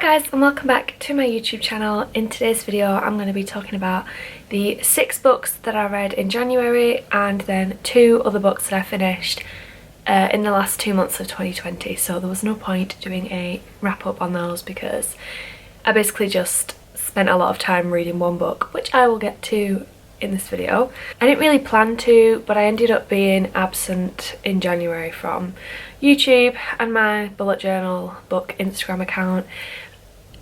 guys, and welcome back to my YouTube channel. In today's video I'm going to be talking about the 6 books that I read in January and then 2 other books that I finished in the last 2 months of 2020. So there was no point doing a wrap up on those because I basically just spent a lot of time reading one book, which I will get to in this video. I didn't really plan to, but I ended up being absent in January from YouTube and my bullet journal book Instagram account.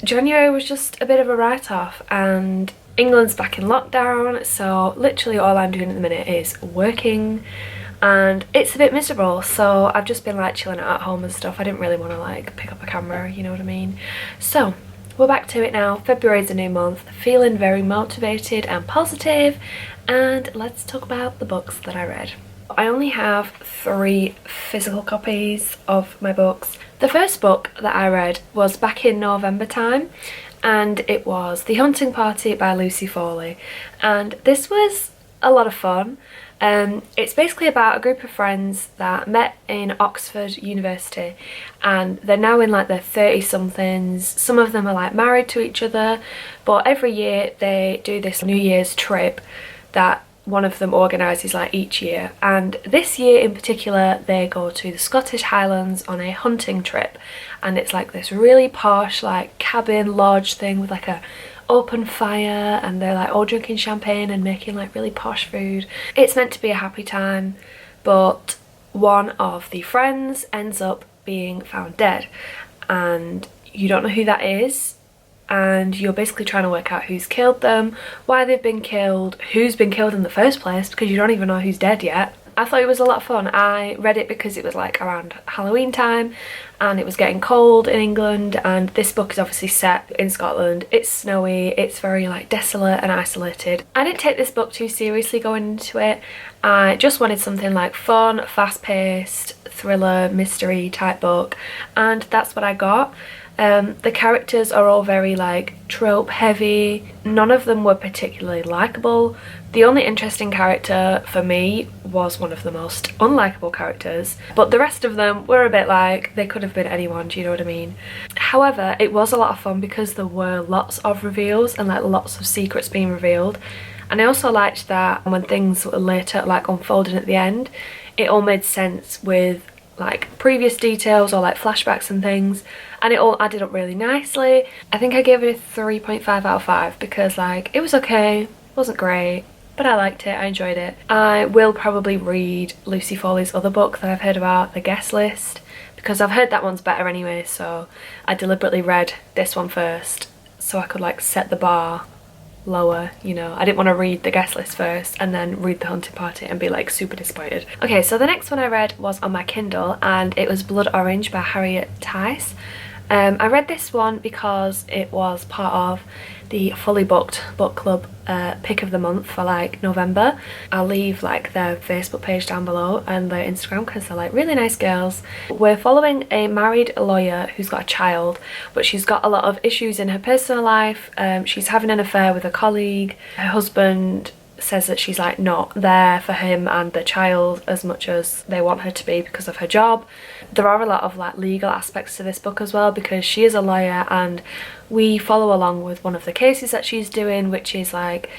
January was just a bit of a write-off and England's back in lockdown, so literally all I'm doing at the minute is working and it's a bit miserable, so I've just been like chilling out at home and stuff. I didn't really want to like pick up a camera, you know what I mean? So we're back to it now. February's a new month, feeling very motivated and positive, and let's talk about the books that I read. I only have 3 physical copies of my books. The first book that I read was back in November time, and it was The Hunting Party by Lucy Foley, and this was a lot of fun. It's basically about a group of friends that met in Oxford University and they're now in like their 30-somethings. Some of them are like married to each other, but every year they do this New Year's trip that one of them organises like each year, and this year in particular they go to the Scottish Highlands on a hunting trip, and it's like this really posh like cabin lodge thing with like a open fire, and they're like all drinking champagne and making like really posh food. It's meant to be a happy time, but one of the friends ends up being found dead and you don't know who that is, and you're basically trying to work out who's killed them, why they've been killed, who's been killed in the first place, because you don't even know who's dead yet. I thought it was a lot of fun. I read it because it was like around Halloween time and it was getting cold in England, and this book is obviously set in Scotland. It's snowy, it's very like desolate and isolated. I didn't take this book too seriously going into it. I just wanted something like fun, fast-paced, thriller, mystery type book, and that's what I got. The characters are all very like trope heavy. None of them were particularly likable. The only interesting character for me was one of the most unlikable characters, but the rest of them were a bit like they could have been anyone, do you know what I mean? However, it was a lot of fun because there were lots of reveals and like lots of secrets being revealed, and I also liked that when things were later like unfolding at the end, it all made sense with like previous details or like flashbacks and things, and it all added up really nicely. I think I gave it a 3.5 out of 5 because like it was okay, wasn't great, but I liked it, I enjoyed it. I will probably read Lucy Foley's other book that I've heard about, The Guest List, because I've heard that one's better anyway, so I deliberately read this one first so I could like set the bar lower, you know. I didn't want to read The Guest List first and then read The Hunting Party and be like super disappointed. Okay, so the next one I read was on my Kindle and it was Blood Orange by Harriet Tyce. I read this one because it was part of the fully booked book club pick of the month for like November. I'll leave like their Facebook page down below and their Instagram because they're like really nice girls. We're following a married lawyer who's got a child, but she's got a lot of issues in her personal life. She's having an affair with a colleague. Her husband says that she's like not there for him and the child as much as they want her to be because of her job. There are a lot of like legal aspects to this book as well because she is a lawyer, and we follow along with one of the cases that she's doing, which is like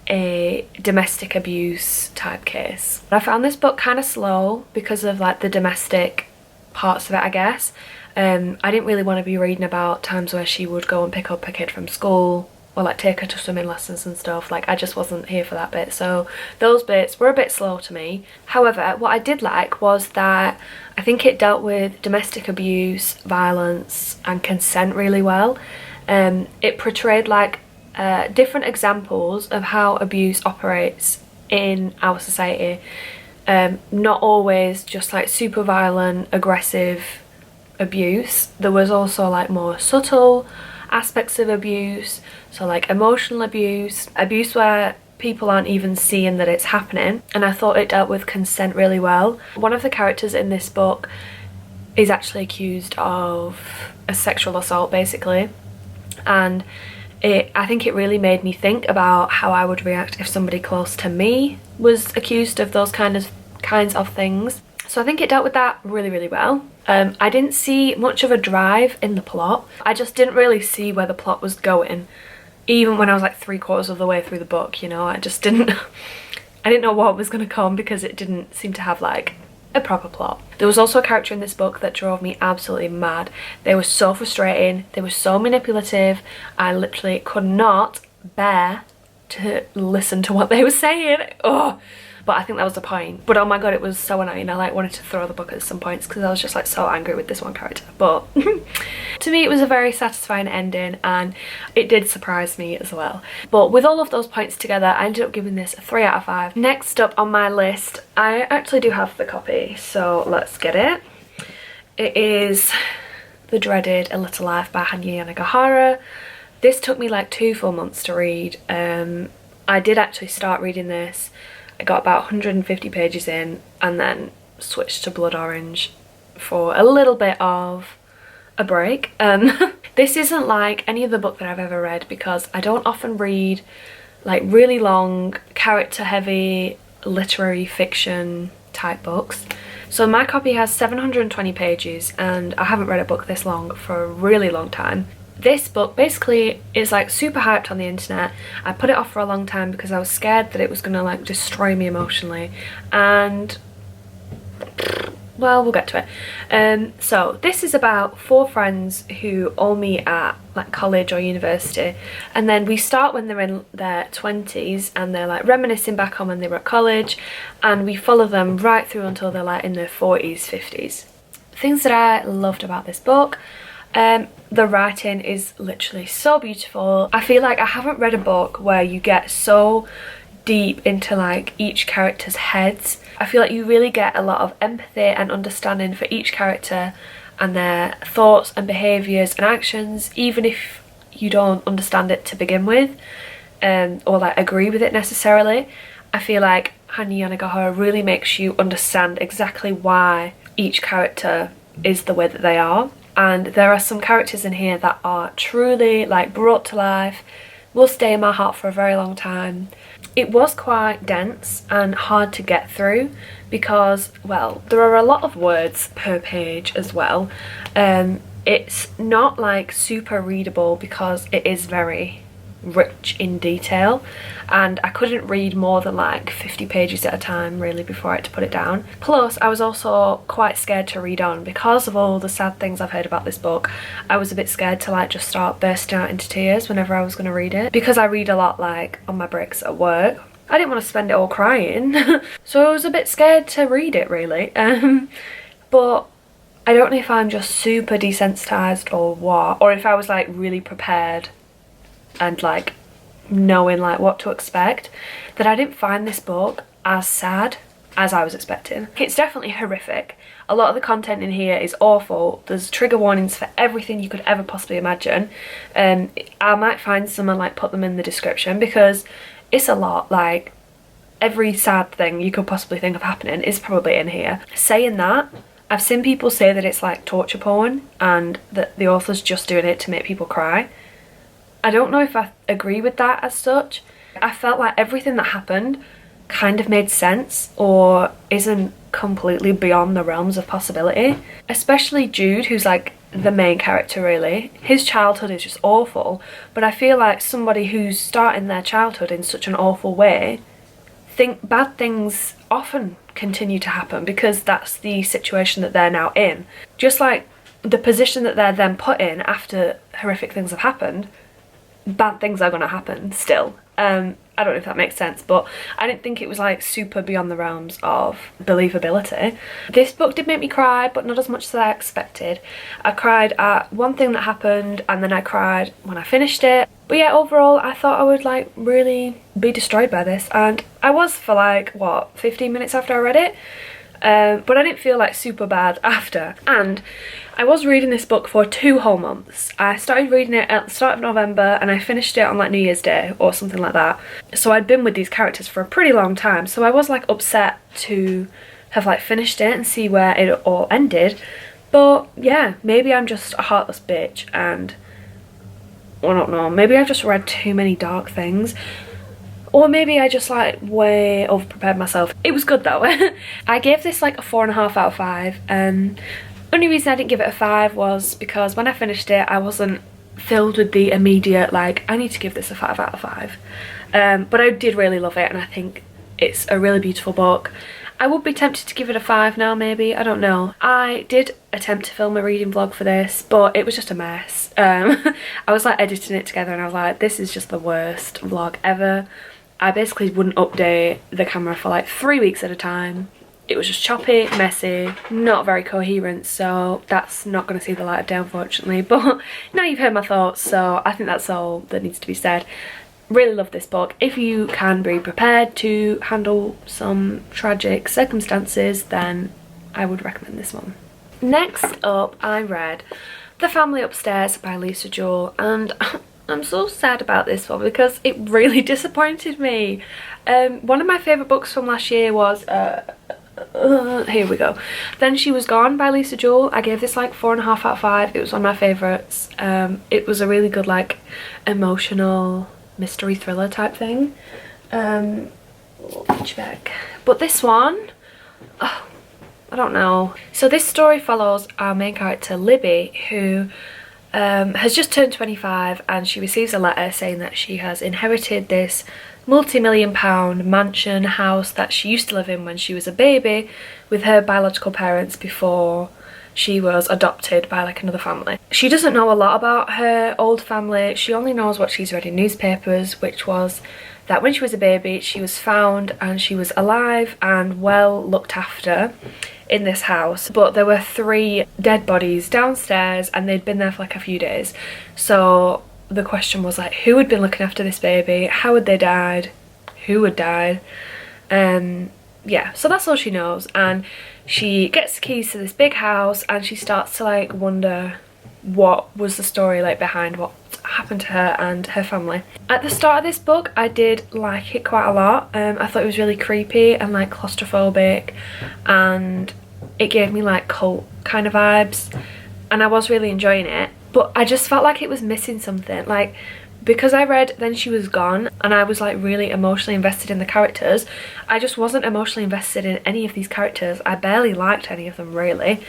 a domestic abuse type case. I found this book kind of slow because of like the domestic parts of it, I guess. I didn't really want to be reading about times where she would go and pick up her kid from school or like take her to swimming lessons and stuff. Like I just wasn't here for that bit, so those bits were a bit slow to me. However, what I did like was that I think it dealt with domestic abuse, violence and consent really well. It portrayed like different examples of how abuse operates in our society. Not always just like super violent, aggressive abuse. There was also like more subtle aspects of abuse, so like emotional abuse, abuse where people aren't even seeing that it's happening, and I thought it dealt with consent really well. One of the characters in this book is actually accused of a sexual assault basically, and I think it really made me think about how I would react if somebody close to me was accused of those kinds of things. So I think it dealt with that really, really well. I didn't see much of a drive in the plot. I just didn't really see where the plot was going, even when I was like 3/4 of the way through the book, you know. I just didn't I didn't know what was going to come because it didn't seem to have like a proper plot. There was also a character in this book that drove me absolutely mad. They were so frustrating, they were so manipulative. I literally could not bear to listen to what they were saying. Oh, but I think that was the point. But oh my god, it was so annoying. I like wanted to throw the book at some points because I was just like so angry with this one character. But to me it was a very satisfying ending, and it did surprise me as well. But with all of those points together, I ended up giving this a 3 out of 5. Next up on my list, I actually do have the copy, so let's get it. It is the dreaded A Little Life by Hanya Yanagihara. This took me like 2 full months to read. I did actually start reading this. I got about 150 pages in and then switched to Blood Orange for a little bit of a break. This isn't like any other book that I've ever read because I don't often read like really long, character heavy, literary fiction type books. So my copy has 720 pages and I haven't read a book this long for a really long time. This book basically is like super hyped on the internet. I put it off for a long time because I was scared that it was gonna like destroy me emotionally, and well, we'll get to it. So this is about 4 friends who all meet at like college or university, and then we start when they're in their 20s and they're like reminiscing back on when they were at college, and we follow them right through until they're like in their 40s, 50s. Things that I loved about this book. The writing is literally so beautiful. I feel like I haven't read a book where you get so deep into like each character's heads. I feel like you really get a lot of empathy and understanding for each character and their thoughts and behaviours and actions, even if you don't understand it to begin with, or like agree with it necessarily. I feel like Hanya Yanagihara really makes you understand exactly why each character is the way that they are. And there are some characters in here that are truly like brought to life, will stay in my heart for a very long time. It was quite dense and hard to get through because, well, there are a lot of words per page as well. It's not like super readable because it is very rich in detail, and I couldn't read more than like 50 pages at a time really before I had to put it down. Plus I was also quite scared to read on because of all the sad things I've heard about this book. I was a bit scared to like just start bursting out into tears whenever I was going to read it, because I read a lot like on my breaks at work. I didn't want to spend it all crying so I was a bit scared to read it really. But I don't know if I'm just super desensitized or what, or if I was like really prepared and like knowing like what to expect, that I didn't find this book as sad as I was expecting. It's definitely horrific. A lot of the content in here is awful. There's trigger warnings for everything you could ever possibly imagine. I might find some and like put them in the description because it's a lot. Like every sad thing you could possibly think of happening is probably in here. Saying that, I've seen people say that it's like torture porn and that the author's just doing it to make people cry. I don't know if I agree with that as such. I felt like everything that happened kind of made sense or isn't completely beyond the realms of possibility. Especially Jude, who's like the main character really. His childhood is just awful, but I feel like somebody who's starting their childhood in such an awful way, think bad things often continue to happen because that's the situation that they're now in. Just like the position that they're then put in after horrific things have happened, bad things are going to happen still. I don't know if that makes sense, but I didn't think it was like super beyond the realms of believability. This book did make me cry, but not as much as I expected. I cried at one thing that happened and then I cried when I finished it. But yeah, overall I thought I would like really be destroyed by this, and I was for like what, 15 minutes after I read it. But I didn't feel like super bad after. And I was reading this book for 2 whole months. I started reading it at the start of November and I finished it on like New Year's Day or something like that. So I'd been with these characters for a pretty long time, so I was like upset to have like finished it and see where it all ended. But yeah, maybe I'm just a heartless bitch and I don't know, maybe I've just read too many dark things. Or maybe I just like way over prepared myself. It was good though. I gave this like a 4.5 out of 5. Only reason I didn't give it a 5 was because when I finished it I wasn't filled with the immediate like I need to give this a 5 out of 5. But I did really love it and I think it's a really beautiful book. I would be tempted to give it a 5 now maybe, I don't know. I did attempt to film a reading vlog for this but it was just a mess. I was like editing it together and I was like, this is just the worst vlog ever. I basically wouldn't update the camera for like 3 weeks at a time. It was just choppy, messy, not very coherent, so that's not going to see the light of day unfortunately. But now you've heard my thoughts, so I think that's all that needs to be said. Really love this book. If you can be prepared to handle some tragic circumstances, then I would recommend this one. Next up, I read The Family Upstairs by Lisa Jewell, and I'm so sad about this one because it really disappointed me. One of my favourite books from last year was here we go, Then She Was Gone by Lisa Jewell. I gave this like 4.5 out of 5. It was one of my favourites. It was a really good like emotional mystery thriller type thing. Check. But this one, oh, I don't know. So this story follows our main character Libby, who has just turned 25 and she receives a letter saying that she has inherited this multi-million-pound mansion house that she used to live in when she was a baby with her biological parents before she was adopted by like another family. She doesn't know a lot about her old family. She only knows what she's read in newspapers, which was that when she was a baby she was found and she was alive and well looked after in this house, but there were 3 dead bodies downstairs and they'd been there for like a few days. So the question was like, who had been looking after this baby, how had they died, who had died. Yeah, so that's all she knows, and she gets the keys to this big house and she starts to like wonder what was the story like behind what happened to her and her family. At the start of this book I did like it quite a lot. I thought it was really creepy and like claustrophobic and it gave me like cult kind of vibes and I was really enjoying it, but I just felt like it was missing something. Like, because I read Then She Was Gone and I was like really emotionally invested in the characters, I just wasn't emotionally invested in any of these characters. I barely liked any of them really.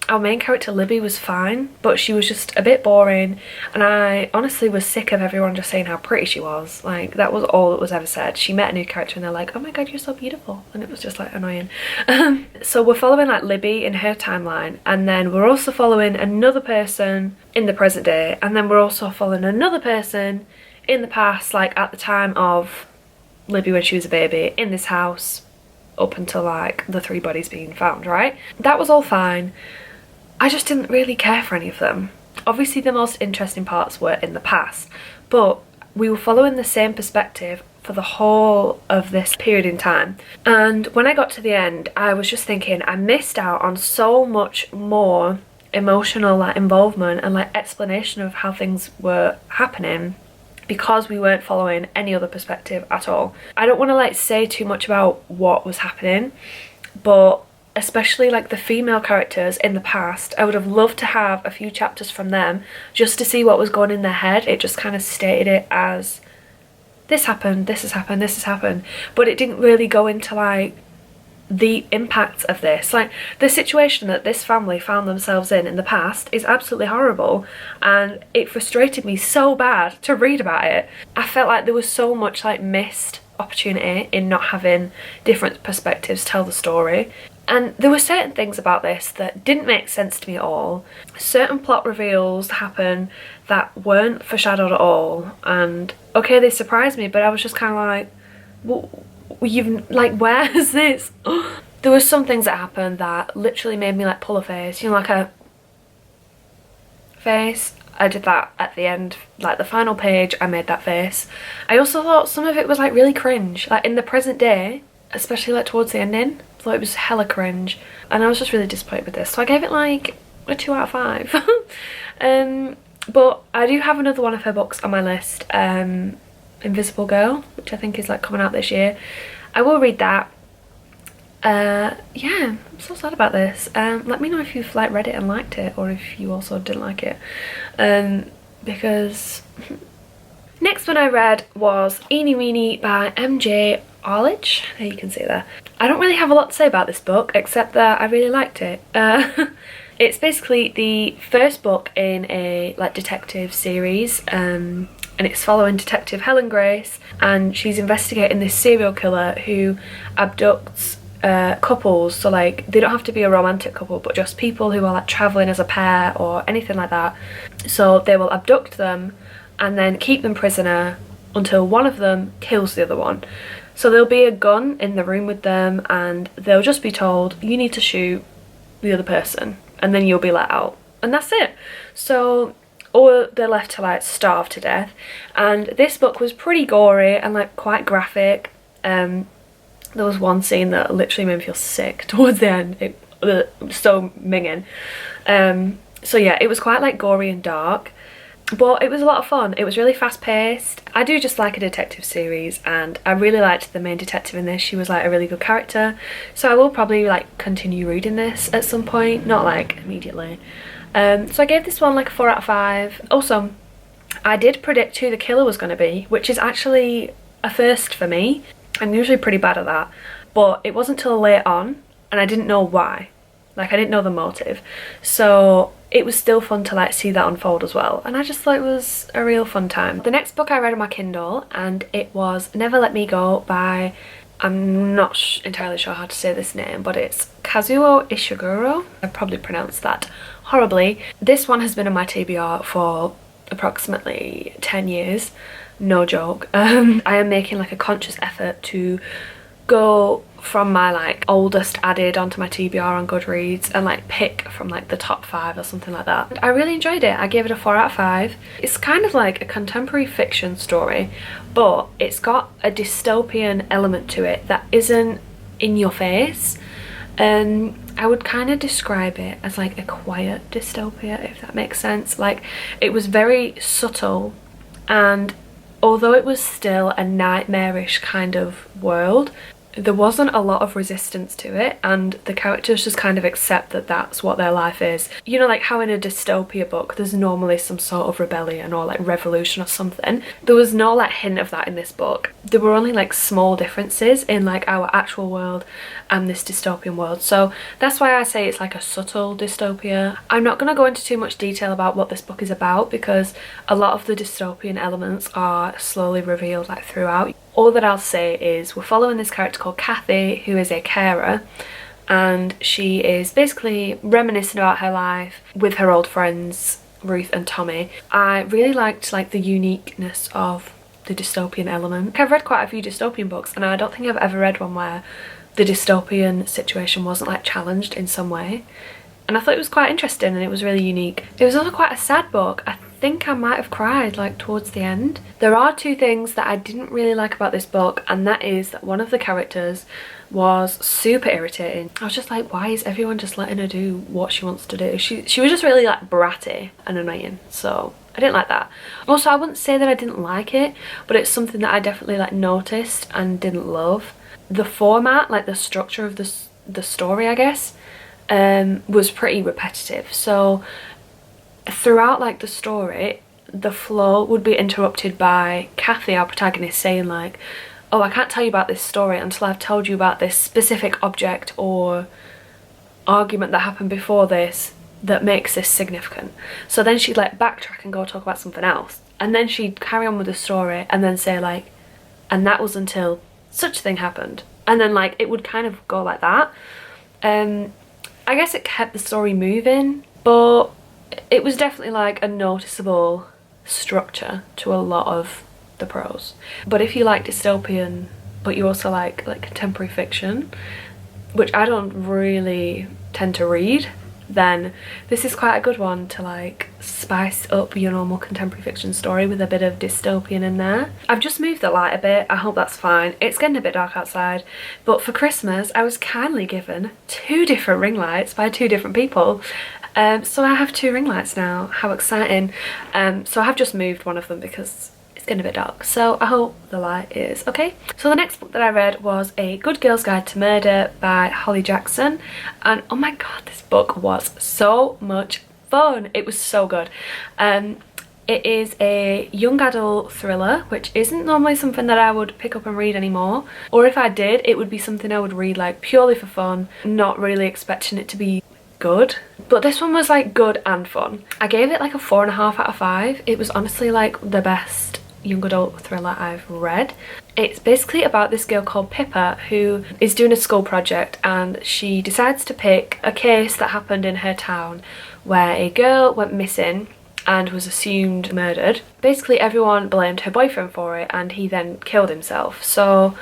Our main character Libby was fine, but she was just a bit boring and I honestly was sick of everyone just saying how pretty she was. Like, that was all that was ever said. She met a new character and they're like, oh my god, you're so beautiful, and it was just like annoying. So we're following like Libby in her timeline and then we're also following another person in the present day and then we're also following another person in the past, like at the time of Libby when she was a baby in this house up until like the 3 bodies being found, right? That was all fine. I just didn't really care for any of them. Obviously the most interesting parts were in the past, but we were following the same perspective for the whole of this period in time. And when I got to the end, I was just thinking I missed out on so much more emotional like involvement and like explanation of how things were happening because we weren't following any other perspective at all. I don't want to like say too much about what was happening, but especially like the female characters in the past, I would have loved to have a few chapters from them just to see what was going in their head. It just kind of stated it as this happened, this has happened, this has happened, but it didn't really go into like the impact of this. Like, the situation that this family found themselves in the past is absolutely horrible and it frustrated me so bad to read about it. I felt like there was so much like missed opportunity in not having different perspectives tell the story. And there were certain things about this that didn't make sense to me at all. Certain plot reveals happen that weren't foreshadowed at all, and okay, they surprised me, but I was just kind of like, well, you've like, where is this? There were some things that happened that literally made me like pull a face, you know, like a face. I did that at the end, like the final page, I made that face. I also thought some of it was like really cringe, like in the present day, especially like towards the ending. I thought it was hella cringe and I was just really disappointed with this, so I gave it like a 2 out of 5. But I do have another one of her books on my list, Invisible Girl, which I think is like coming out this year. I will read that. Yeah, I'm so sad about this. Let me know if you've like read it and liked it, or if you also didn't like it, because next one I read was Eeny, Meeny by MJ Arlidge. There, you can see there. I don't really have a lot to say about this book except that I really liked it. It's basically the first book in a like detective series, and it's following Detective Helen Grace, and she's investigating this serial killer who abducts couples. So like they don't have to be a romantic couple, but just people who are like traveling as a pair or anything like that. So they will abduct them and then keep them prisoner until one of them kills the other one. So there'll be a gun in the room with them, and they'll just be told, you need to shoot the other person, and then you'll be let out, and that's it. So, or they're left to like starve to death. And this book was pretty gory and like quite graphic. There was one scene that literally made me feel sick towards the end. It was so minging. So yeah, it was quite like gory and dark, but it was a lot of fun. It was really fast paced. I do just like a detective series, and I really liked the main detective in this. She was like a really good character, so I will probably like continue reading this at some point, not like immediately. So I gave this one like a 4 out of 5. Also, I did predict who the killer was going to be, which is actually a first for me. I'm usually pretty bad at that, but it wasn't till late on, and I didn't know why. Like, I didn't know the motive, so it was still fun to like see that unfold as well, and I just thought it was a real fun time. The next book I read on my Kindle, and it was Never Let Me Go by, I'm not entirely sure how to say this name, but it's Kazuo Ishiguro. I probably pronounced that horribly. This one has been on my TBR for approximately 10 years, no joke. I am making like a conscious effort to go from my like oldest added onto my TBR on Goodreads and like pick from like the top 5 or something like that. I really enjoyed it. I gave it a 4 out of 5. It's kind of like a contemporary fiction story, but it's got a dystopian element to it that isn't in your face. I would kind of describe it as like a quiet dystopia, if that makes sense. Like, it was very subtle, and although it was still a nightmarish kind of world, there wasn't a lot of resistance to it, and the characters just kind of accept that that's what their life is. You know, like how in a dystopia book there's normally some sort of rebellion or like revolution or something. There was no like hint of that in this book. There were only like small differences in like our actual world and this dystopian world, so that's why I say it's like a subtle dystopia. I'm not going to go into too much detail about what this book is about, because a lot of the dystopian elements are slowly revealed like throughout. All that I'll say is we're following this character called Kathy, who is a carer, and she is basically reminiscing about her life with her old friends Ruth and Tommy. I really liked like the uniqueness of the dystopian element. I've read quite a few dystopian books, and I don't think I've ever read one where the dystopian situation wasn't like challenged in some way, and I thought it was quite interesting and it was really unique. It was also quite a sad book. I think I might have cried like towards the end. There are 2 things that I didn't really like about this book, and that is that one of the characters was super irritating. I was just like, why is everyone just letting her do what she wants to do? She was just really like bratty and annoying, so I didn't like that. Also, I wouldn't say that I didn't like it, but it's something that I definitely like noticed and didn't love. The format, like the structure of the story, I guess, was pretty repetitive. So throughout like the story, the flow would be interrupted by Kathy, our protagonist, saying like, oh, I can't tell you about this story until I've told you about this specific object or argument that happened before this that makes this significant. So then she'd like backtrack and go talk about something else, and then she'd carry on with the story and then say like, and that was until such a thing happened, and then like it would kind of go like that. I guess it kept the story moving, but it was definitely like a noticeable structure to a lot of the prose. But if you like dystopian but you also like contemporary fiction, which I don't really tend to read, then this is quite a good one to like spice up your normal contemporary fiction story with a bit of dystopian in there. I've just moved the light a bit, I hope that's fine. It's getting a bit dark outside, but for Christmas I was kindly given 2 different ring lights by 2 different people. So I have 2 ring lights now. How exciting. So I have just moved one of them because it's getting a bit dark, so I hope the light is okay. So the next book that I read was A Good Girl's Guide to Murder by Holly Jackson, and oh my god, this book was so much fun. It was so good. It is a young adult thriller, which isn't normally something that I would pick up and read anymore. Or if I did, it would be something I would read like purely for fun, not really expecting it to be good. But this one was like good and fun. I gave it like a 4.5 out of 5. It was honestly like the best young adult thriller I've read. It's basically about this girl called Pippa who is doing a school project, and she decides to pick a case that happened in her town where a girl went missing and was assumed murdered. Basically everyone blamed her boyfriend for it, and he then killed himself. So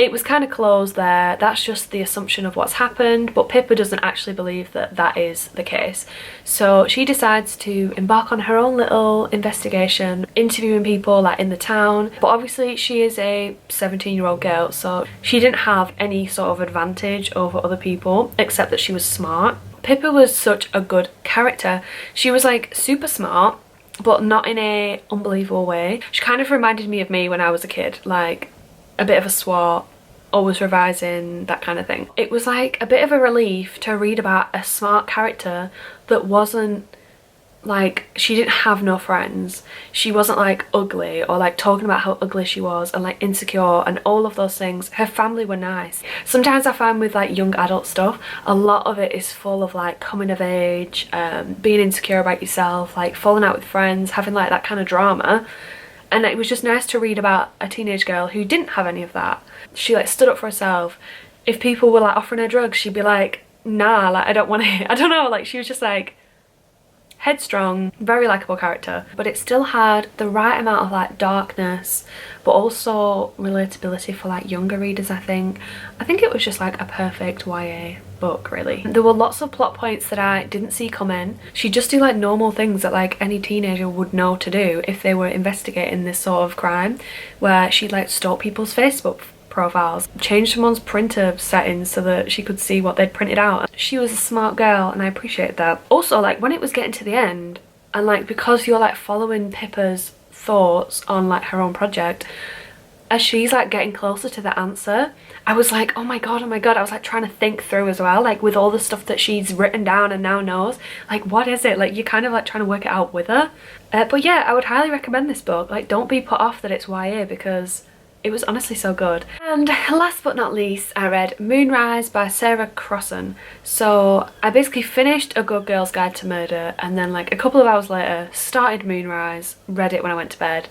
it was kind of closed there. That's just the assumption of what's happened, but Pippa doesn't actually believe that that is the case. So she decides to embark on her own little investigation, interviewing people like in the town. But obviously she is a 17-year-old girl, so she didn't have any sort of advantage over other people except that she was smart. Pippa was such a good character. She was like super smart, but not in a unbelievable way. She kind of reminded me of me when I was a kid, like a bit of a swot, always revising, that kind of thing. It was like a bit of a relief to read about a smart character that wasn't like, she didn't have no friends. She wasn't like ugly or like talking about how ugly she was and like insecure and all of those things. Her family were nice. Sometimes I find with like young adult stuff, a lot of it is full of like coming of age, being insecure about yourself, like falling out with friends, having like that kind of drama. And it was just nice to read about a teenage girl who didn't have any of that. She like stood up for herself. If people were like offering her drugs, she'd be like, nah, like I don't want it. I don't know, like she was just like headstrong, very likable character. But it still had the right amount of like darkness, but also relatability for like younger readers, I think. I think it was just like a perfect YA book, really. There were lots of plot points that I didn't see coming. She'd just do like normal things that like any teenager would know to do if they were investigating this sort of crime, where she'd like stalk people's Facebook profiles, change someone's printer settings so that she could see what they'd printed out. She was a smart girl and I appreciate that. Also, like when it was getting to the end, and like because you're like following Pippa's thoughts on like her own project, as she's like getting closer to the answer, I was like, oh my god, I was like trying to think through as well, like with all the stuff that she's written down and now knows, like what is it, like you're kind of like trying to work it out with her. But yeah, I would highly recommend this book. Like don't be put off that it's YA, because it was honestly so good. And last but not least, I read Moonrise by Sarah Crossan. So I basically finished A Good Girl's Guide to Murder, and then like a couple of hours later started Moonrise, read it when I went to bed.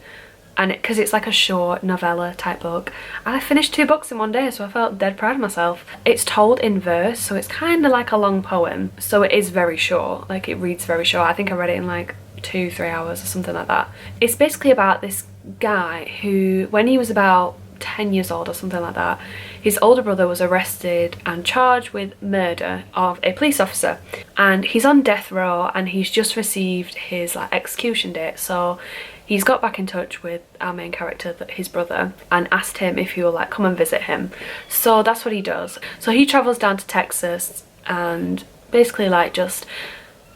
And because it's like a short novella type book, and I finished 2 books in one day, so I felt dead proud of myself. It's told in verse, so it's kind of like a long poem, so it is very short, like it reads very short. I think I read it in like 2-3 hours or something like that. It's basically about this guy who, when he was about 10 years old or something like that, his older brother was arrested and charged with murder of a police officer, and he's on death row and he's just received his like execution date. So he's got back in touch with our main character, his brother, and asked him if he will like come and visit him. So that's what he does. So he travels down to Texas and basically like just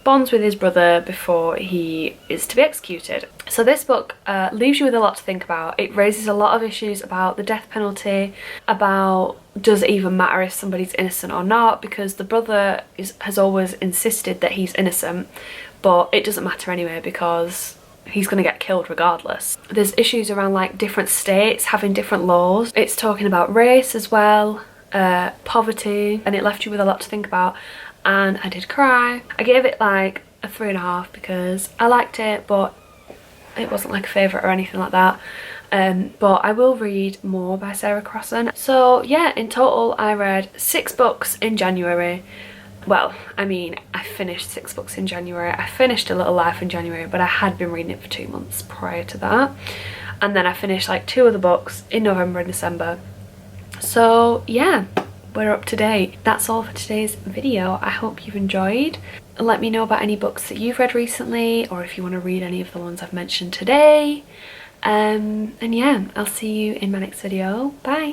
bonds with his brother before he is to be executed. So this book leaves you with a lot to think about. It raises a lot of issues about the death penalty, about does it even matter if somebody's innocent or not, because the brother has always insisted that he's innocent, but it doesn't matter anyway because he's gonna get killed regardless. There's issues around like different states having different laws. It's talking about race as well, poverty, and it left you with a lot to think about. And I did cry. I gave it like a 3.5 because I liked it, but it wasn't like a favourite or anything like that. But I will read more by Sarah Crossan. So yeah, in total I read 6 books in January. Well, I mean, I finished 6 books in January. I finished A Little Life in January, but I had been reading it for 2 months prior to that. And then I finished like 2 other books in November and December. So yeah, we're up to date. That's all for today's video. I hope you've enjoyed. Let me know about any books that you've read recently, or if you want to read any of the ones I've mentioned today. And yeah, I'll see you in my next video. Bye!